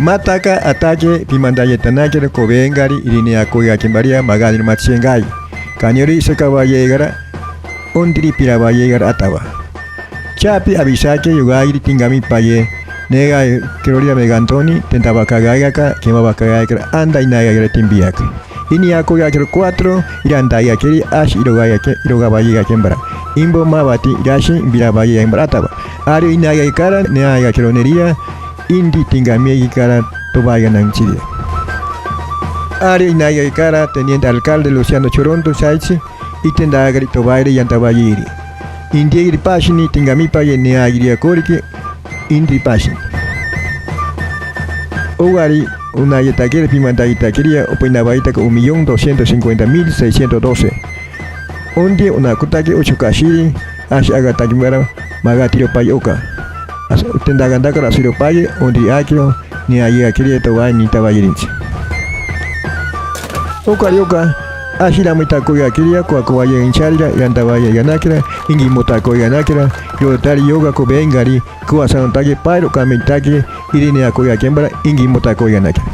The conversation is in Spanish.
Mataka ataque pimandaya tanakera kobengari irinea koya kimbaria magani machengai. Kanyori sekaba llegara ondiri piraba llegar ataba. Chapi avisake yugairi tingami paye. Nega Gloria Megantoni tentaba cagayaka quemaba cagayaka anda y naga timbiak. Iniako ya 4 iranda ya kiri ash irogaba llega kembra. Imbo mabati irashi biraba llega embrataba. Ario inaga kara nea keronería indi tingami kara tobaya nanchiria. Ario inaga kara teniente alcalde Luciano Choronto Saichi y tendagari tobaire yantabayiri. Indi pashini tingami paye nea iria koriki Indri Pashin. Ugari una yetaquera pimanta itaquería opinabaita con 1.250.612. Un día una kutaki 8 kashiri hacia agatakimera magatiro payoka. Tendagandaka asiro paye undi akio ni ayi quería toba ni tabayirinchi. Okarioka Ashira mitakoya kiria kwa kawaye incharira yantabaya yanakira ingi motako yanakira yotari yoga ko bengari kwa sanotake paro kamitake irine akoya kembara ingi motako yanakira.